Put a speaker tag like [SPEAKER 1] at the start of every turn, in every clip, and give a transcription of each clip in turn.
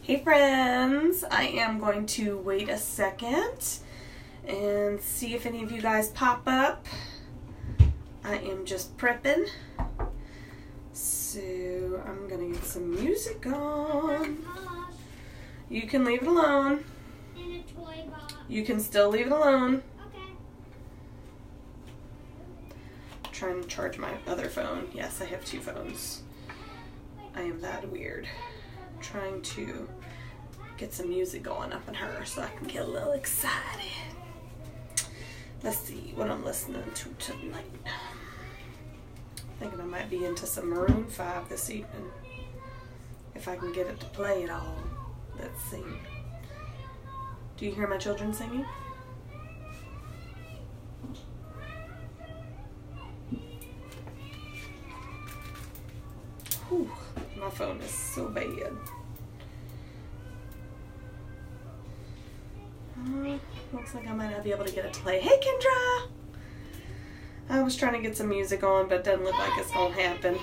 [SPEAKER 1] Hey friends, I am going to wait a second and see if any of you guys pop up. I am just prepping, so I'm gonna get some music on. You can leave it alone.
[SPEAKER 2] In a toy box.
[SPEAKER 1] You can still leave it alone.
[SPEAKER 2] Okay.
[SPEAKER 1] I'm trying to charge my other phone. Yes, I have two phones. I am that weird. Trying to get some music going up in her so I can get a little excited. Let's see what I'm listening to tonight. Thinking I might be into some Maroon 5 this evening. If I can get it to play at all. Let's see. Do you hear my children singing? Whew, my phone is so bad. Looks like I might not be able to get it to play. Hey, Kendra! I was trying to get some music on, but it doesn't look like it's going to happen.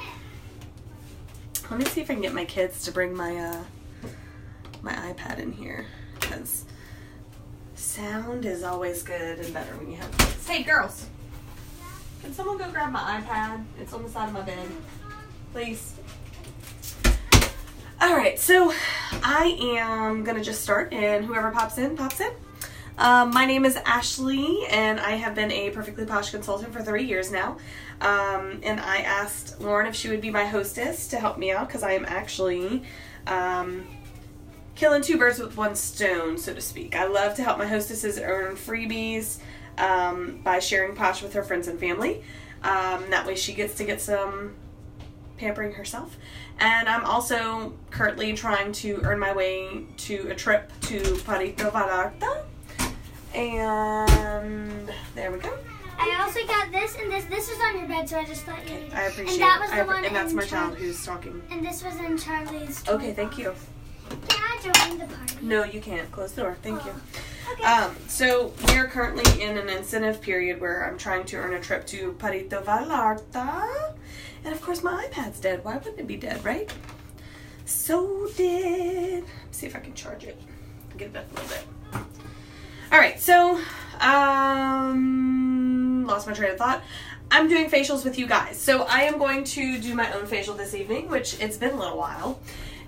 [SPEAKER 1] Let me see if I can get my kids to bring my my iPad in here, because sound is always good and better when you have kids. Hey, girls! Can someone go grab my iPad? It's on the side of my bed. Please. Alright, so I am going to just start, and whoever pops in, pops in. My name is Ashley, and I have been a Perfectly Posh consultant for 3 years now. And I asked Lauren if she would be my hostess to help me out, because I am actually killing two birds with one stone, so to speak. I love to help my hostesses earn freebies by sharing Posh with her friends and family. That way she gets to get some pampering herself. And I'm also currently trying to earn my way to a trip to Puerto Vallarta. And there we go.
[SPEAKER 2] I also got this and this. This was on your bed, so I just thought you needed.
[SPEAKER 1] I appreciate
[SPEAKER 2] and that
[SPEAKER 1] it.
[SPEAKER 2] was the one
[SPEAKER 1] and that's my
[SPEAKER 2] Charlie.
[SPEAKER 1] child who's talking.
[SPEAKER 2] And this was in Charlie's toy
[SPEAKER 1] Okay, thank you.
[SPEAKER 2] Can I join the party?
[SPEAKER 1] No, you can't. Close the door. Thank you.
[SPEAKER 2] Okay.
[SPEAKER 1] So we are currently in an incentive period where I'm trying to earn a trip to Puerto Vallarta. And of course my iPad's dead. Why wouldn't it be dead, right? So dead. Let's see if I can charge it. Get it up a little bit. Alright, so lost my train of thought. I'm doing facials with you guys. So I am going to do my own facial this evening, which it's been a little while.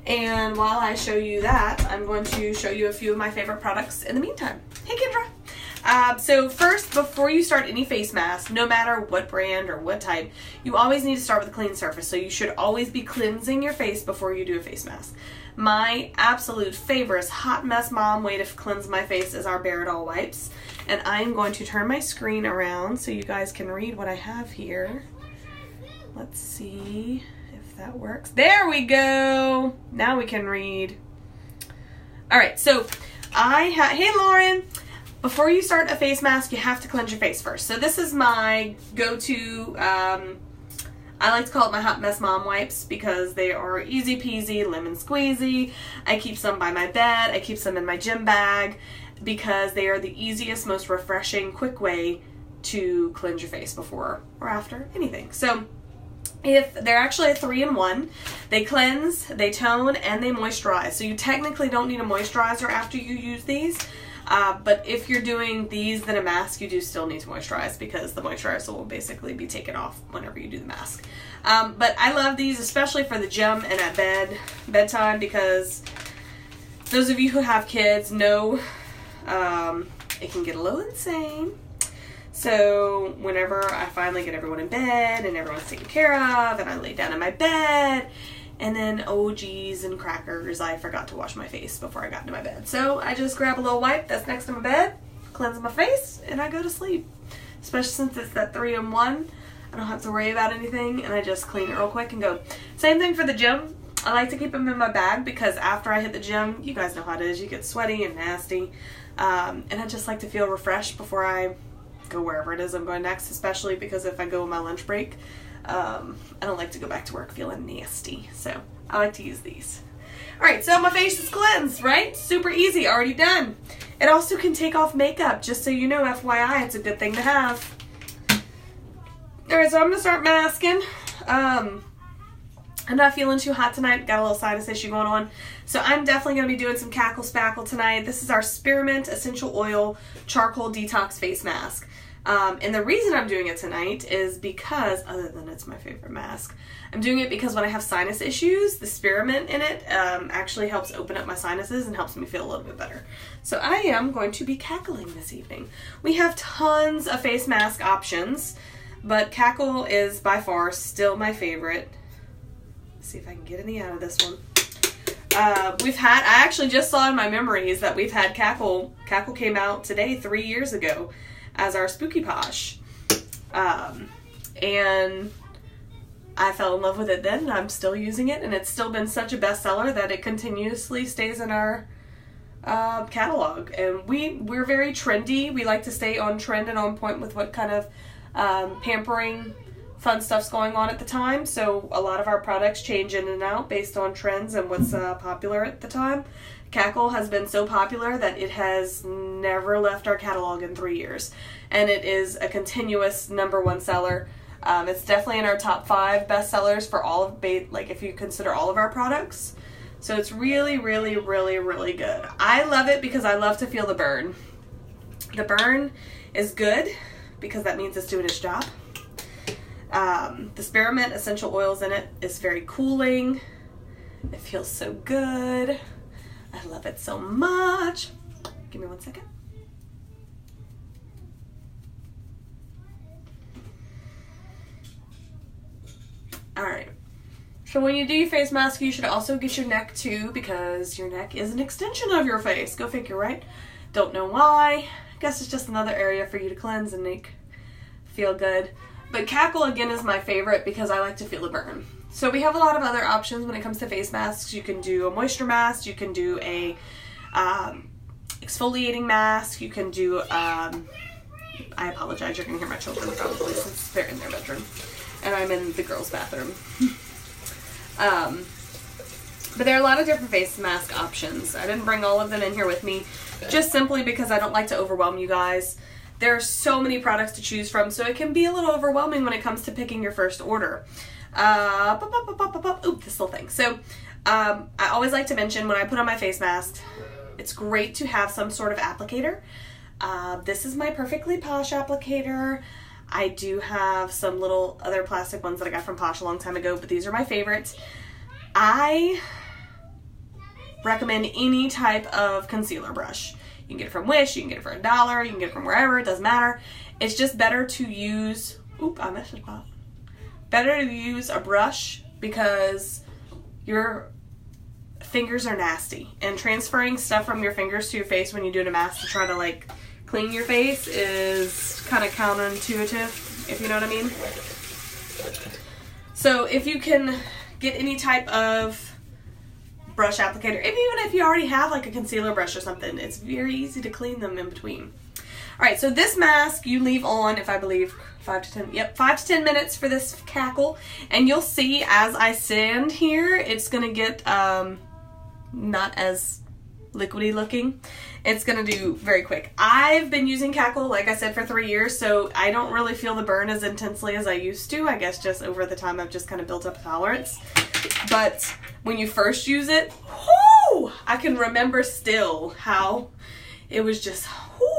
[SPEAKER 1] And while I show you that, I'm going to show you a few of my favorite products in the meantime. Hey, Kendra! So first, before you start any face mask, no matter what brand or what type, you always need to start with a clean surface. So you should always be cleansing your face before you do a face mask. My absolute favorite hot mess mom way to cleanse my face is our Bare It All wipes. And I'm going to turn my screen around so you guys can read what I have here. Let's see if that works. There we go! Now we can read. Alright, so hey Lauren! Before you start a face mask, you have to cleanse your face first. So this is my go-to, I like to call it my Hot Mess Mom wipes because they are easy peasy, lemon squeezy. I keep some by my bed. I keep some in my gym bag because they are the easiest, most refreshing, quick way to cleanse your face before or after anything. So if they're actually a 3-in-1, they cleanse, they tone, and they moisturize. So you technically don't need a moisturizer after you use these. But if you're doing these then a mask, you do still need to moisturize because the moisturizer will basically be taken off whenever you do the mask. But I love these, especially for the gym and at bedtime, because those of you who have kids know it can get a little insane. So whenever I finally get everyone in bed and everyone's taken care of and I lay down in my bed, and then, oh geez and crackers, I forgot to wash my face before I got into my bed. So I just grab a little wipe that's next to my bed, cleanse my face, and I go to sleep. Especially since it's that 3-in-1. I don't have to worry about anything, and I just clean it real quick and go. Same thing for the gym. I like to keep them in my bag because after I hit the gym, you guys know how it is. You get sweaty and nasty. And I just like to feel refreshed before I go wherever it is I'm going next, especially because if I go on my lunch break, I don't like to go back to work feeling nasty, so I like to use these. Alright, so my face is cleansed, right? Super easy, already done. It also can take off makeup, just so you know, FYI, it's a good thing to have. Alright, so I'm going to start masking. I'm not feeling too hot tonight. Got a little sinus issue going on. So I'm definitely going to be doing some Cackle Spackle tonight. This is our Spearmint Essential Oil Charcoal Detox Face Mask. And the reason I'm doing it tonight is because, other than it's my favorite mask, I'm doing it because when I have sinus issues, the spearmint in it actually helps open up my sinuses and helps me feel a little bit better. So I am going to be cackling this evening. We have tons of face mask options, but Cackle is by far still my favorite. Let's see if I can get any out of this one. I actually just saw in my memories that we've had Cackle. Cackle came out today 3 years ago as our Spooky Posh. And I fell in love with it then, and I'm still using it, and it's still been such a bestseller that it continuously stays in our catalog. And we're very trendy. We like to stay on trend and on point with what kind of pampering fun stuff's going on at the time. So a lot of our products change in and out based on trends and what's popular at the time. Cackle has been so popular that it has never left our catalog in 3 years. And it is a continuous #1 seller. It's definitely in our top 5 bestsellers for all of, if you consider all of our products. So it's really, really, really, really good. I love it because I love to feel the burn. The burn is good because that means it's doing its job. The spearmint essential oils in it is very cooling. It feels so good. I love it so much. Give me 1 second. Alright. So when you do your face mask, you should also get your neck too, because your neck is an extension of your face. Go figure, right? Don't know why. I guess it's just another area for you to cleanse and make feel good. But Cackle, again, is my favorite because I like to feel the burn. So we have a lot of other options when it comes to face masks. You can do a moisture mask. You can do a exfoliating mask. You can do, I apologize, you're going to hear my children probably since they're in their bedroom. And I'm in the girls' bathroom. But there are a lot of different face mask options. I didn't bring all of them in here with me, just simply because I don't like to overwhelm you guys. There are so many products to choose from, so it can be a little overwhelming when it comes to picking your first order. This little thing. So, I always like to mention when I put on my face mask, it's great to have some sort of applicator. This is my Perfectly Posh applicator. I do have some little other plastic ones that I got from Posh a long time ago, but these are my favorites. I recommend any type of concealer brush. You can get it from Wish, you can get it for $1, you can get it from wherever, it doesn't matter. It's just better to use, I messed it up. Better to use a brush because your fingers are nasty. And transferring stuff from your fingers to your face when you're doing a mask to try to clean your face is kind of counterintuitive, if you know what I mean. So if you can get any type of brush applicator, and even if you already have a concealer brush or something, it's very easy to clean them in between. Alright, so this mask you leave on, if I believe, 5 to 10 minutes for this Cackle, and you'll see as I stand here, it's going to get not as liquidy looking. It's going to do very quick. I've been using Cackle, like I said, for 3 years, so I don't really feel the burn as intensely as I used to. I guess just over the time I've just kind of built up a tolerance. But when you first use it, whoo, I can remember still how it was just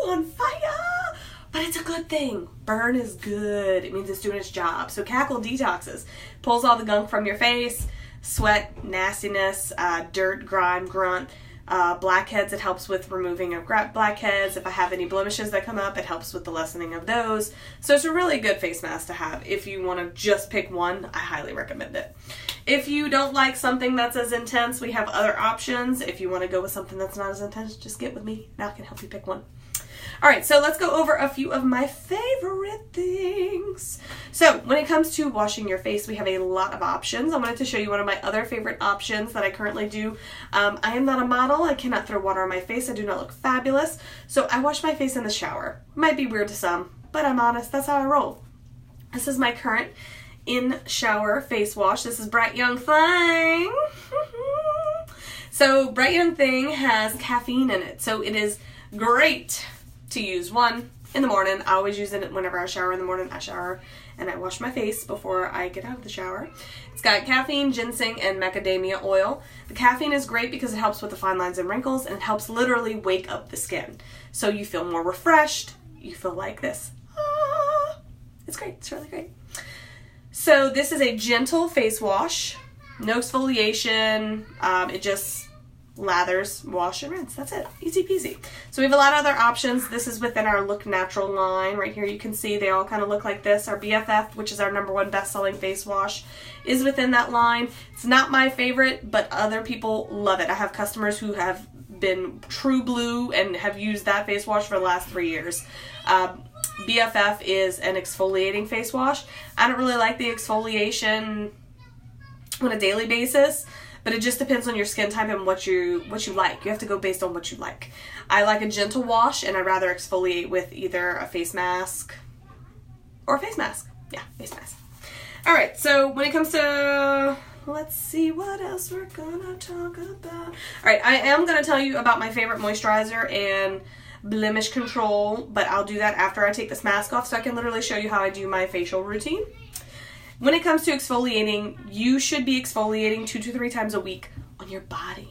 [SPEAKER 1] on fire. But it's a good thing. Burn is good. It means it's doing its job. So Cackle detoxes. Pulls all the gunk from your face, sweat, nastiness, dirt, grime, grunt. Blackheads, it helps with removing of blackheads. If I have any blemishes that come up, it helps with the lessening of those. So it's a really good face mask to have. If you want to just pick one, I highly recommend it. If you don't like something that's as intense, we have other options. If you want to go with something that's not as intense, just get with me. Now I can help you pick one. Alright, so let's go over a few of my favorite things. So, when it comes to washing your face, we have a lot of options. I wanted to show you one of my other favorite options that I currently do. I am not a model. I cannot throw water on my face. I do not look fabulous. So, I wash my face in the shower. Might be weird to some, but I'm honest. That's how I roll. This is my current in-shower face wash. This is Bright Young Thing. So, Bright Young Thing has caffeine in it. So, it is great to use one in the morning. I always use it whenever I shower in the morning. I shower and I wash my face before I get out of the shower. It's got caffeine, ginseng, and macadamia oil. The caffeine is great because it helps with the fine lines and wrinkles, and it helps literally wake up the skin. So you feel more refreshed. You feel like this. Ah, it's great. It's really great. So this is a gentle face wash. No exfoliation. It just lathers, wash, and rinse. That's it. Easy peasy. So we have a lot of other options. This is within our Look Natural line. Right here you can see they all kind of look like this. Our BFF, which is our #1 best-selling face wash, is within that line. It's not my favorite, but other people love it. I have customers who have been true blue and have used that face wash for the last 3 years. BFF is an exfoliating face wash. I don't really like the exfoliation on a daily basis, but it just depends on your skin type and what you like. You have to go based on what you like. I like a gentle wash, and I'd rather exfoliate with either a face mask or a face mask. Yeah, face mask. All right, so when it comes to, let's see what else we're gonna talk about. All right, I am gonna tell you about my favorite moisturizer and blemish control, but I'll do that after I take this mask off so I can literally show you how I do my facial routine. When it comes to exfoliating, you should be exfoliating 2 to 3 times a week on your body.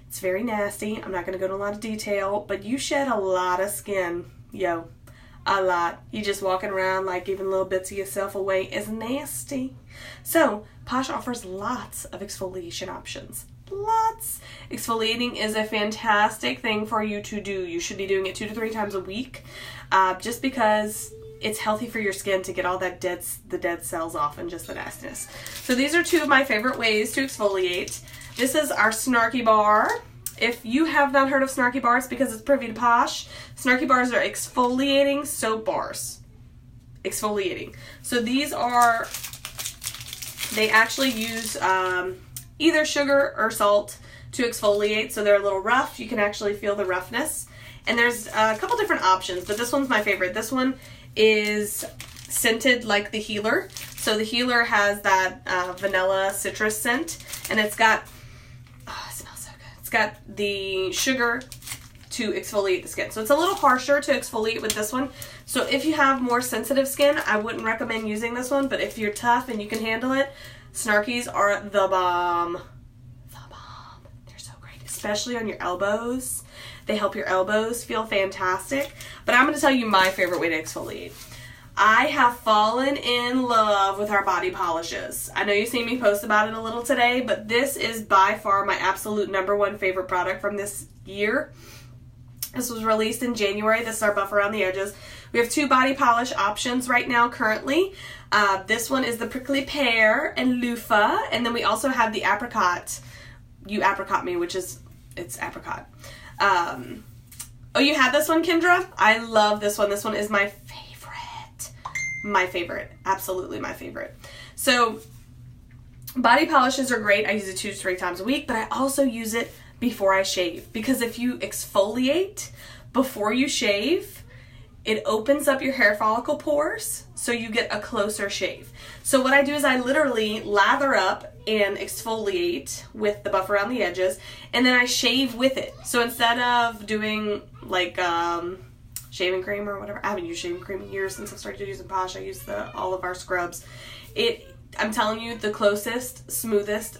[SPEAKER 1] It's very nasty. I'm not going to go into a lot of detail, but you shed a lot of skin. Yo, a lot. You just walking around like giving little bits of yourself away is nasty. So, Posh offers lots of exfoliation options. Lots. Exfoliating is a fantastic thing for you to do. You should be doing it 2 to 3 times a week, just because it's healthy for your skin to get all that the dead cells off and just the nastiness. So these are 2 of my favorite ways to exfoliate. This is our Snarky Bar. If you have not heard of Snarky Bars, because it's privy to Posh, Snarky Bars are exfoliating soap bars. Exfoliating. So these are, they actually use either sugar or salt to exfoliate, so they're a little rough. You can actually feel the roughness. And there's a couple different options, but this one's my favorite. This one is scented like the Healer. So the Healer has that vanilla citrus scent, and it's got, oh, it smells so good. It's got the sugar to exfoliate the skin. So it's a little harsher to exfoliate with this one. So if you have more sensitive skin, I wouldn't recommend using this one, but if you're tough and you can handle it, Snarkies are the bomb. The bomb. They're so great, especially on your elbows. They help your elbows feel fantastic. But I'm going to tell you my favorite way to exfoliate. I have fallen in love with our body polishes. I know you've seen me post about it a little today, but this is by far my absolute #1 favorite product from this year. This was released in January. This is our Buff Around the Edges. We have 2 body polish options right now currently. This one is the Prickly Pear and Loofah, and then we also have the Apricot. You apricot me, which is, it's apricot. Oh, you had this one, Kendra? I love this one. This one is my favorite. My favorite. Absolutely my favorite. So, body polishes are great. I use it 2 to 3 times a week, but I also use it before I shave. Because if you exfoliate before you shave, it opens up your hair follicle pores, so you get a closer shave. So what I do is I literally lather up and exfoliate with the Buff Around the Edges, and then I shave with it. So instead of doing like shaving cream or whatever, I haven't used shaving cream in years since I started using Posh. I use the All of Our scrubs. I'm telling you, the closest, smoothest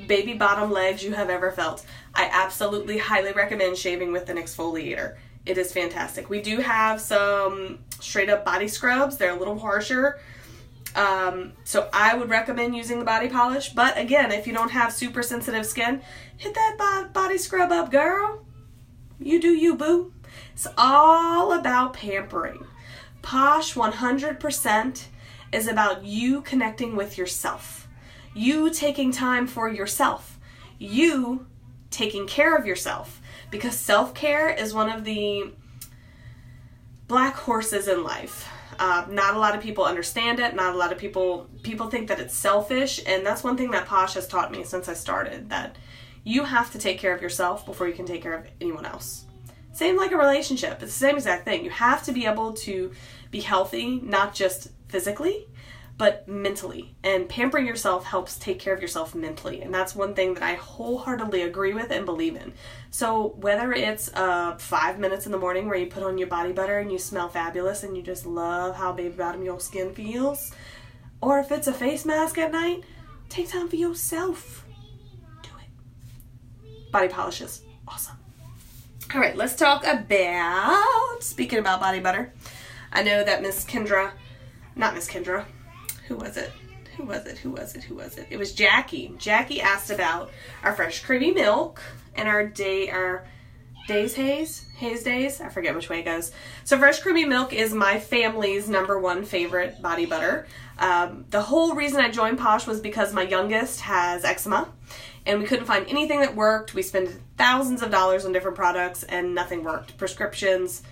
[SPEAKER 1] baby bottom legs you have ever felt. I absolutely highly recommend shaving with an exfoliator. It is fantastic. We do have some straight up body scrubs. They're a little harsher. So I would recommend using the body polish. But again, if you don't have super sensitive skin, hit that body scrub up, girl. You do you, boo. It's all about pampering. Posh 100% is about you connecting with yourself. You taking time for yourself. You taking care of yourself. Because self-care is one of the black horses in life. Not a lot of people understand it. Not a lot of people think that it's selfish. And that's one thing that Posh has taught me since I started. That you have to take care of yourself before you can take care of anyone else. Same like a relationship. It's the same exact thing. You have to be able to be healthy, not just physically, but mentally. And pampering yourself helps take care of yourself mentally. And that's one thing that I wholeheartedly agree with and believe in. So whether it's 5 minutes in the morning where you put on your body butter and you smell fabulous and you just love how baby bottom your skin feels, or if it's a face mask at night, take time for yourself. Do it. Body polishes. Awesome. All right, let's talk about, speaking about body butter, I know that not Miss Kendra, who was it? It was Jackie. Jackie asked about our fresh creamy milk and our Haze Days. I forget which way it goes. So fresh creamy milk is my family's #1 favorite body butter. The whole reason I joined Posh was because my youngest has eczema and we couldn't find anything that worked. We spent thousands of dollars on different products and nothing worked. Prescriptions,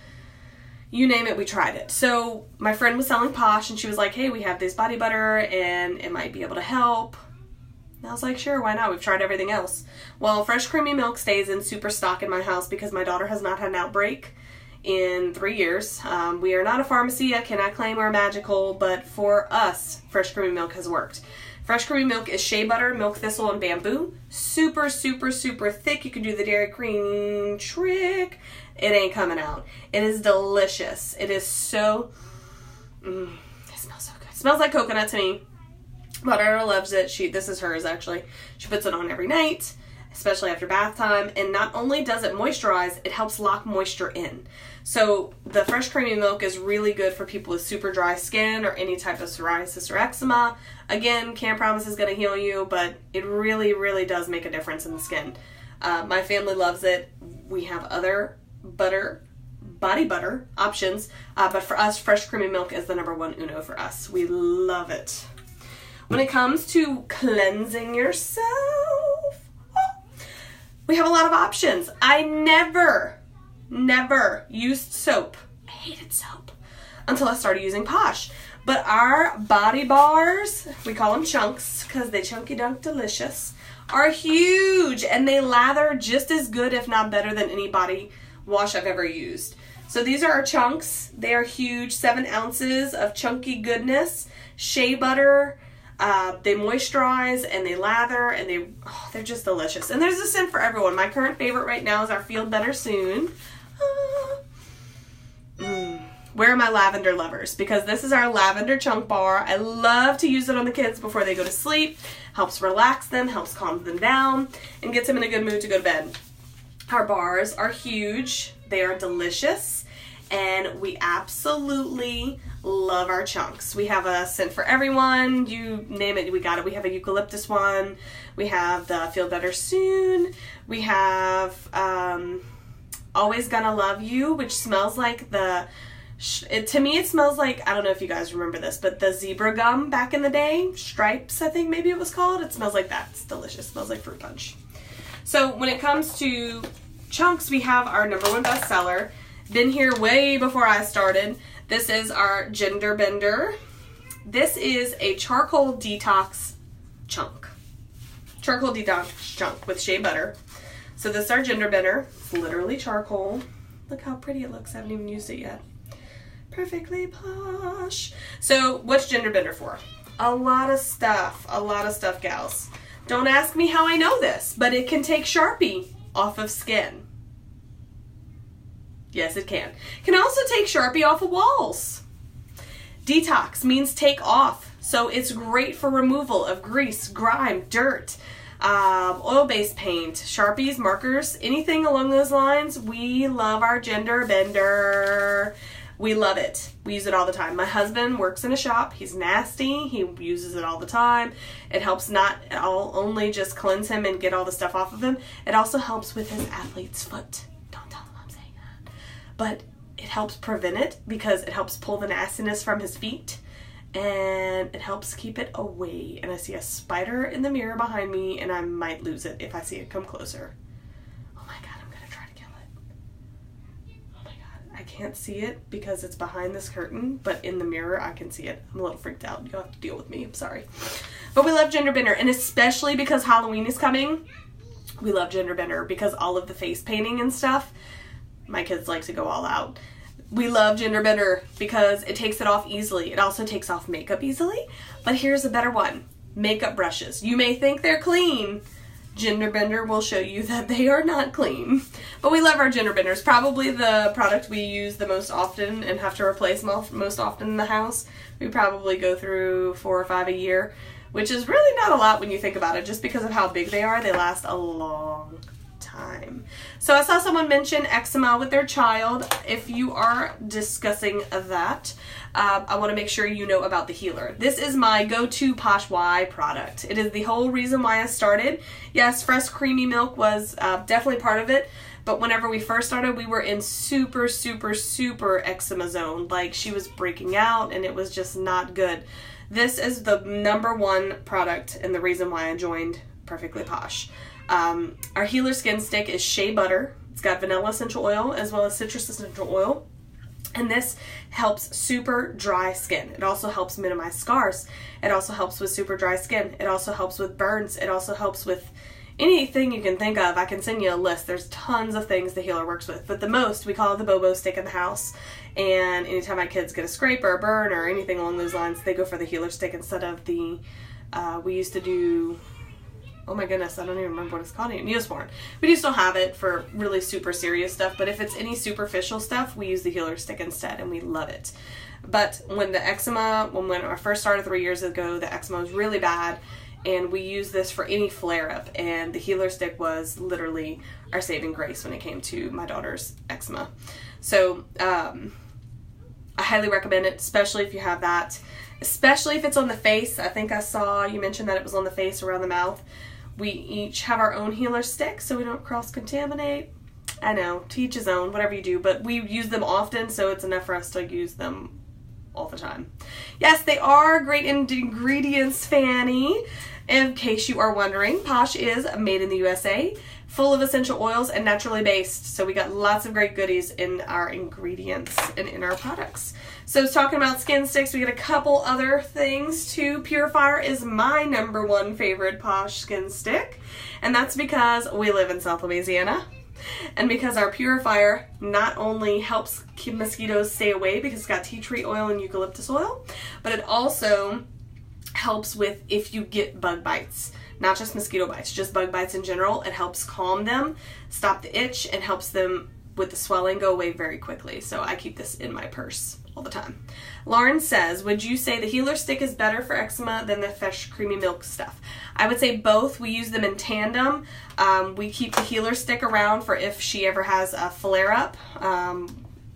[SPEAKER 1] you name it, we tried it. So my friend was selling Posh and she was like, hey, we have this body butter and it might be able to help. And I was like, sure, why not? We've tried everything else. Well, fresh creamy milk stays in super stock in my house because my daughter has not had an outbreak in 3 years. We are not a pharmacy. I cannot claim we're magical, but for us, fresh creamy milk has worked. Fresh creamy milk is shea butter, milk thistle, and bamboo. Super, super, super thick. You can do the Dairy Queen trick. It ain't coming out. It is delicious. It is so, it smells so good. It smells like coconut to me. My daughter loves it. This is hers actually. She puts it on every night, especially after bath time. And not only does it moisturize, it helps lock moisture in. So the fresh creamy milk is really good for people with super dry skin or any type of psoriasis or eczema. Again, can't promise it's going to heal you, but it really, really does make a difference in the skin. My family loves it. We have other body butter options, but for us, fresh creamy milk is the #1 uno for us. We love it. When it comes to cleansing yourself, we have a lot of options. I never used soap. I hated soap until I started using Posh. But our body bars, we call them chunks because they chunky dunk delicious, are huge and they lather just as good, if not better, than any body wash I've ever used. So these are our chunks. They are huge, 7 ounces of chunky goodness, shea butter. They moisturize and they lather and they're just delicious. And there's a scent for everyone. My current favorite right now is our Feel Better Soon. Where are my lavender lovers? Because this is our lavender chunk bar. I love to use it on the kids before they go to sleep. Helps relax them, helps calm them down, and gets them in a good mood to go to bed. Our bars are huge. They are delicious. And we absolutely love our chunks. We have a scent for everyone. You name it, we got it. We have a eucalyptus one. We have the Feel Better Soon. We have Always Gonna Love You, which smells like to me it smells like, I don't know if you guys remember this, but the zebra gum back in the day, Stripes I think maybe it was called. It smells like that. It's delicious. It smells like fruit punch. So when it comes to chunks, we have our #1 bestseller. Been here way before I started. This is our Gender Bender. This is a charcoal detox chunk. Charcoal detox chunk with shea butter. So this is our Gender Bender. It's literally charcoal. Look how pretty it looks. I haven't even used it yet. Perfectly posh. So what's Gender Bender for? A lot of stuff, gals. Don't ask me how I know this, but it can take Sharpie off of skin. Yes, it can. Can also take Sharpie off of walls. Detox means take off. So it's great for removal of grease, grime, dirt, oil-based paint, Sharpies, markers, anything along those lines. We love our Gender Bender. We love it. We use it all the time. My husband works in a shop. He's nasty. He uses it all the time. It helps not only just cleanse him and get all the stuff off of him, it also helps with his athlete's foot. Don't tell him I'm saying that. But it helps prevent it because it helps pull the nastiness from his feet and it helps keep it away. And I see a spider in the mirror behind me and I might lose it if I see it come closer. Oh my God, I'm gonna try to kill it. Oh my God, I can't see it because it's behind this curtain, but in the mirror I can see it. I'm a little freaked out. You'll have to deal with me, I'm sorry. But we love Gender Bender, and especially because Halloween is coming, we love Gender Bender because all of the face painting and stuff, my kids like to go all out. We love Gender Bender because it takes it off easily. It also takes off makeup easily. But here's a better one. Makeup brushes. You may think they're clean. Gender Bender will show you that they are not clean. But we love our Gender Benders. Probably the product we use the most often and have to replace most often in the house. We probably go through 4 or 5 a year, which is really not a lot when you think about it. Just because of how big they are, they last a long time. So I saw someone mention eczema with their child. If you are discussing that, I want to make sure you know about the healer. This is my go-to Posh Y product. It is the whole reason why I started. Yes, fresh creamy milk was definitely part of it, but whenever we first started, we were in super eczema zone. Like, she was breaking out and it was just not good. This is the #1 product and the reason why I joined Perfectly Posh. Our healer skin stick is shea butter. It's got vanilla essential oil as well as citrus essential oil. And this helps super dry skin. It also helps minimize scars. It also helps with super dry skin. It also helps with burns. It also helps with anything you can think of. I can send you a list. There's tons of things the healer works with. But the most, we call it the Bobo stick in the house. And anytime my kids get a scrape or a burn or anything along those lines, they go for the healer stick instead of the, we used to do, oh my goodness, I don't even remember what it's called anymore. Neosporin. We do still have it for really super serious stuff, but if it's any superficial stuff, we use the healer stick instead, and we love it. But when the eczema, when I first started 3 years ago, the eczema was really bad, and we used this for any flare-up, and the healer stick was literally our saving grace when it came to my daughter's eczema. So I highly recommend it, especially if you have that, especially if it's on the face. I think I saw you mentioned that it was on the face, around the mouth. We each have our own healer stick so we don't cross-contaminate. I know, to each his own, whatever you do, but we use them often, so it's enough for us to use them all the time. Yes, they are great ingredients, Fanny. In case you are wondering, Posh is made in the USA, full of essential oils and naturally based. So we got lots of great goodies in our ingredients and in our products. So talking about skin sticks, we got a couple other things too. Purifier is my #1 favorite Posh skin stick. And that's because we live in South Louisiana. And because our purifier not only helps keep mosquitoes stay away because it's got tea tree oil and eucalyptus oil, but it also helps with if you get bug bites. Not just mosquito bites, just bug bites in general. It helps calm them, stop the itch, and helps them with the swelling go away very quickly. So I keep this in my purse all the time. Lauren says, would you say the healer stick is better for eczema than the fresh creamy milk stuff? I would say both. We use them in tandem. We keep the healer stick around for if she ever has a flare-up,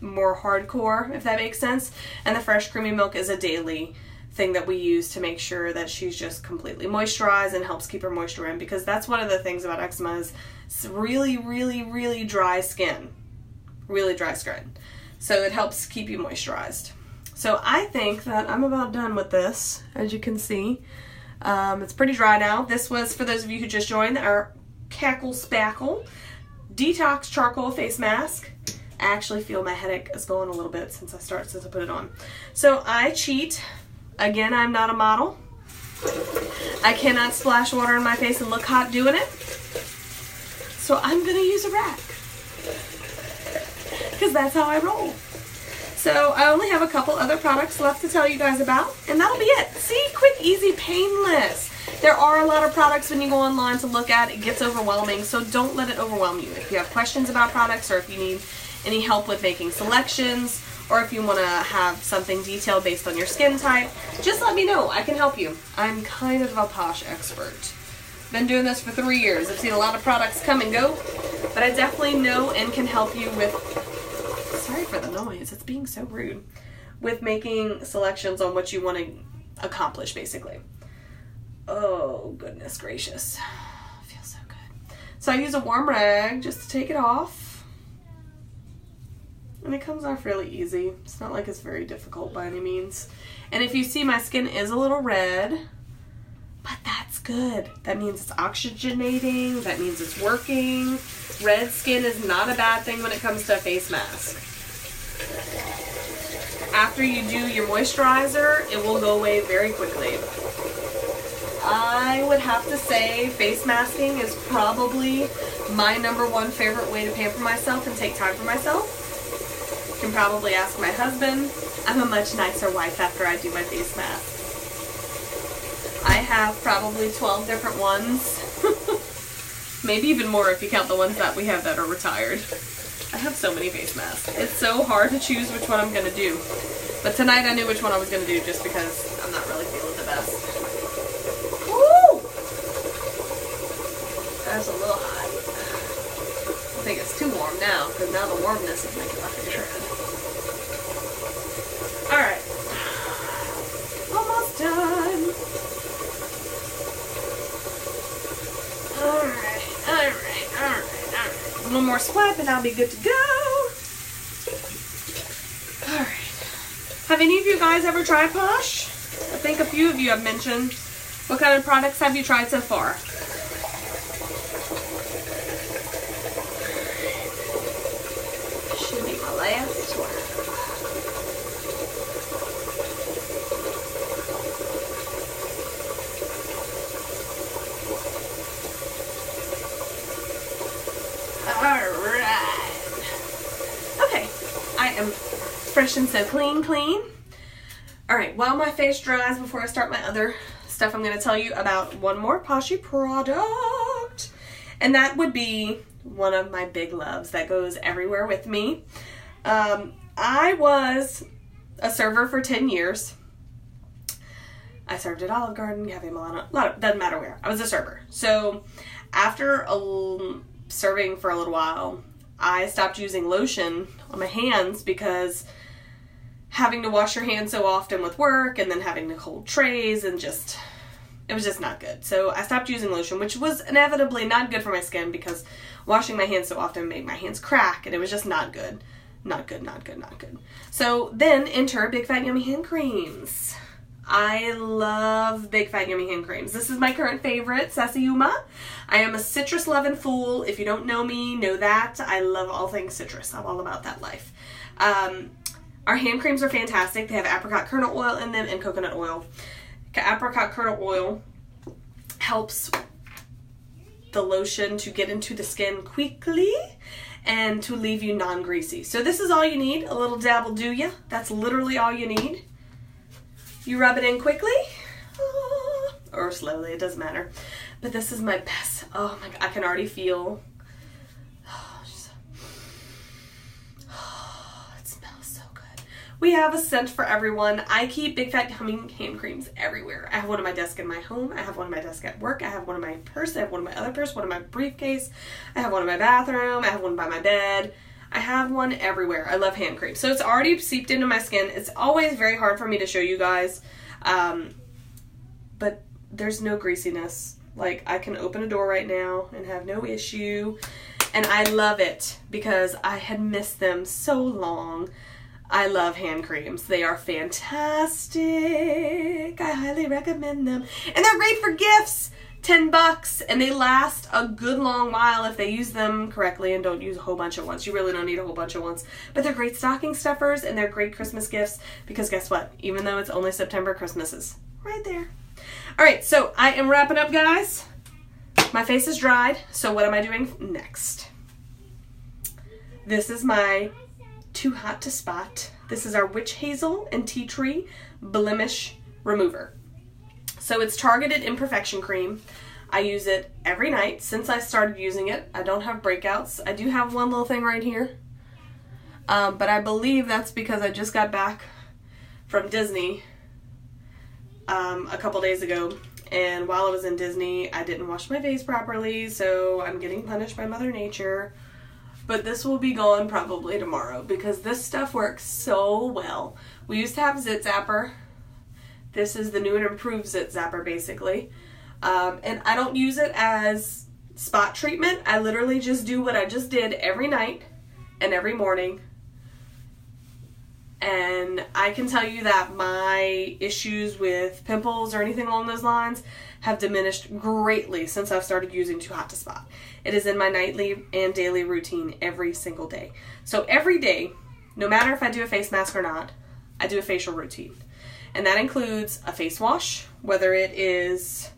[SPEAKER 1] more hardcore, if that makes sense. And the fresh creamy milk is a daily thing that we use to make sure that she's just completely moisturized and helps keep her moisture in, because that's one of the things about eczema is it's really dry skin. Really dry skin. So it helps keep you moisturized. So I think that I'm about done with this, as you can see. It's pretty dry now. This was, for those of you who just joined, our Cackle Spackle Detox Charcoal Face Mask. I actually feel my headache is going a little bit since I put it on. So I cheat. Again, I'm not a model. I cannot splash water in my face and look hot doing it. So I'm going to use a rack. Because that's how I roll. So I only have a couple other products left to tell you guys about. And that'll be it. See? Quick, easy, painless. There are a lot of products when you go online to look at. It gets overwhelming. So don't let it overwhelm you. If you have questions about products, or if you need any help with making selections, or if you want to have something detailed based on your skin type, just let me know. I can help you. I'm kind of a Posh expert. Been doing this for 3 years. I've seen a lot of products come and go, but I definitely know and can help you with, sorry for the noise, it's being so rude, with making selections on what you want to accomplish, basically. Oh, goodness gracious. Feels so good. So I use a warm rag just to take it off. And it comes off really easy. It's not like it's very difficult by any means. And if you see, my skin is a little red, but that's good. That means it's oxygenating. That means it's working. Red skin is not a bad thing when it comes to a face mask. After you do your moisturizer, it will go away very quickly. I would have to say face masking is probably my #1 favorite way to pamper myself and take time for myself. can probably ask my husband. I'm a much nicer wife after I do my face mask. I have probably 12 different ones. Maybe even more if you count the ones that we have that are retired. I have so many face masks. It's so hard to choose which one I'm going to do. But tonight I knew which one I was going to do just because I'm not really feeling the best. Woo! That's a little hot. I think it's too warm now because now the warmness is making my face red. Alright. Almost done. Alright. One more swipe and I'll be good to go. Alright. Have any of you guys ever tried Posh? I think a few of you have mentioned. What kind of products have you tried so far? Should be my last one. Alright. Okay. I am fresh and so clean. Alright, while my face dries before I start my other stuff, I'm going to tell you about one more Poshy product. And that would be one of my big loves that goes everywhere with me. I was a server for 10 years. I served at Olive Garden, Cafe Milano, doesn't matter where. I was a server. So after serving for a little while, I stopped using lotion on my hands because having to wash your hands so often with work and then having to hold trays and it was just not good. So I stopped using lotion, which was inevitably not good for my skin because washing my hands so often made my hands crack and it was just not good. Not good. So then enter Big Fat Yummy hand creams. I love Big Fat Yummy hand creams. This is my current favorite, Sassy Yuma. I am a citrus loving fool. If you don't know me, know that. I love all things citrus. I'm all about that life. Our hand creams are fantastic. They have apricot kernel oil in them and coconut oil. Apricot kernel oil helps the lotion to get into the skin quickly and to leave you non-greasy. So this is all you need. A little dab will do ya. That's literally all you need. You rub it in quickly or slowly, it doesn't matter. But this is my best. Oh my God, I can already feel. It smells so good. We have a scent for everyone. I keep Big Fat Yummy hand creams everywhere. I have one on my desk in my home. I have one on my desk at work. I have one in my purse. I have one in my other purse, one in my briefcase. I have one in my bathroom. I have one by my bed. I have one everywhere. I love hand cream. So it's already seeped into my skin. It's always very hard for me to show you guys. But there's no greasiness. Like, I can open a door right now and have no issue. And I love it because I had missed them so long. I love hand creams. They are fantastic. I highly recommend them. And they're great for gifts. $10 and they last a good long while if they use them correctly and don't use a whole bunch at once. You really don't need a whole bunch at once. But they're great stocking stuffers and they're great Christmas gifts because guess what? Even though it's only September, Christmas is right there. Alright, so I am wrapping up, guys. My face is dried, so what am I doing next? This is my Too Hot to Spot. This is our Witch Hazel and Tea Tree Blemish Remover. So it's Targeted Imperfection Cream. I use it every night since I started using it. I don't have breakouts. I do have one little thing right here. But I believe that's because I just got back from Disney a couple days ago. And while I was in Disney, I didn't wash my face properly. So I'm getting punished by Mother Nature. But this will be gone probably tomorrow because this stuff works so well. We used to have Zit Zapper. This is the new and improved Zit Zapper, basically. And I don't use it as spot treatment. I literally just do what I just did every night and every morning. And I can tell you that my issues with pimples or anything along those lines have diminished greatly since I've started using Too Hot to Spot. It is in my nightly and daily routine every single day. So every day, no matter if I do a face mask or not, I do a facial routine. And that includes a face wash, whether it is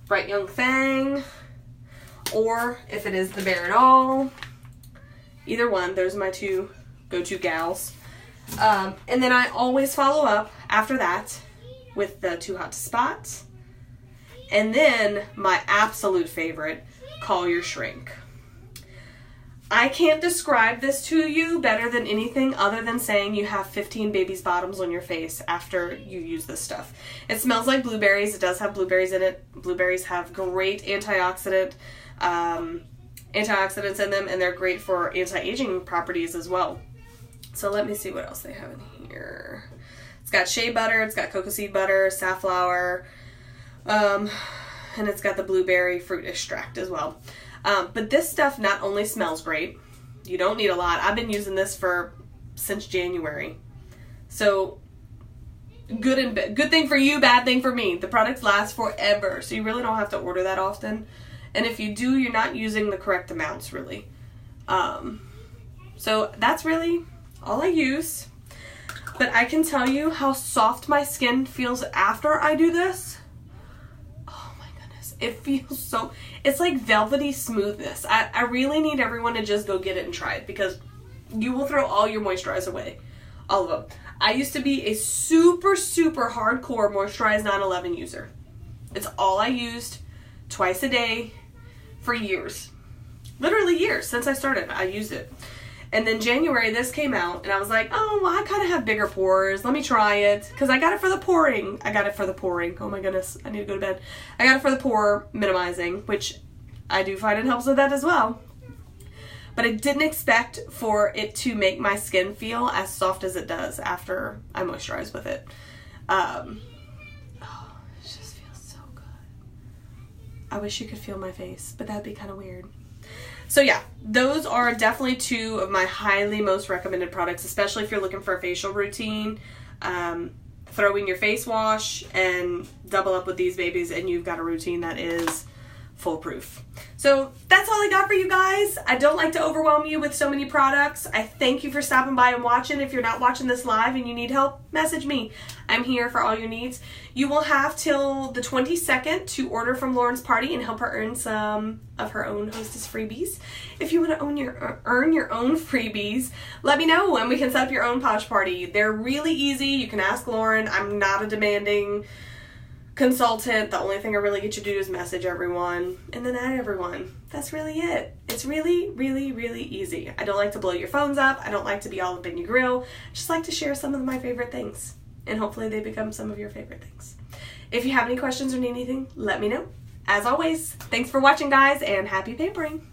[SPEAKER 1] Bright Young Fang, or if it is the Bare It All. Either one, those are my two go-to gals. And then I always follow up after that with the Too Hot to Spot. And then my absolute favorite, Call Your Shrink. I can't describe this to you better than anything other than saying you have 15 baby's bottoms on your face after you use this stuff. It smells like blueberries. It does have blueberries in it. Blueberries have great antioxidants in them, and they're great for anti-aging properties as well. So let me see what else they have in here. It's got shea butter, it's got cocoa seed butter, safflower, and it's got the blueberry fruit extract as well. But this stuff not only smells great, you don't need a lot. I've been using this since January. So good thing for you, bad thing for me. The products last forever, so you really don't have to order that often. And if you do, you're not using the correct amounts, really. So that's really all I use. But I can tell you how soft my skin feels after I do this. Oh my goodness. It feels so... It's like velvety smoothness. I really need everyone to just go get it and try it, because you will throw all your moisturizer away. All of them. I used to be a super, super hardcore Moisturize 911 user. It's all I used twice a day for years. Literally years since I started. I used it. And then January, this came out, and I was like, oh, well, I kind of have bigger pores. Let me try it. Because I got it for the poring. Oh, my goodness. I need to go to bed. I got it for the pore minimizing, which I do find it helps with that as well. But I didn't expect for it to make my skin feel as soft as it does after I moisturize with it. Oh, it just feels so good. I wish you could feel my face, but that'd be kind of weird. So yeah, those are definitely two of my highly most recommended products, especially if you're looking for a facial routine. Throw in your face wash and double up with these babies, and you've got a routine that is foolproof. So that's all I got for you guys. I don't like to overwhelm you with so many products. I thank you for stopping by and watching. If you're not watching this live and you need help, message me. I'm here for all your needs. You will have till the 22nd to order from Lauren's Party and help her earn some of her own Hostess freebies. If you want to earn your own freebies, let me know and we can set up your own Posh Party. They're really easy. You can ask Lauren. I'm not a demanding consultant. The only thing I really get you to do is message everyone and then add everyone. That's really it. It's really, really, really easy. I don't like to blow your phones up. I don't like to be all up in your grill. I just like to share some of my favorite things, and hopefully they become some of your favorite things. If you have any questions or need anything, let me know. As always, thanks for watching, guys, and happy pampering.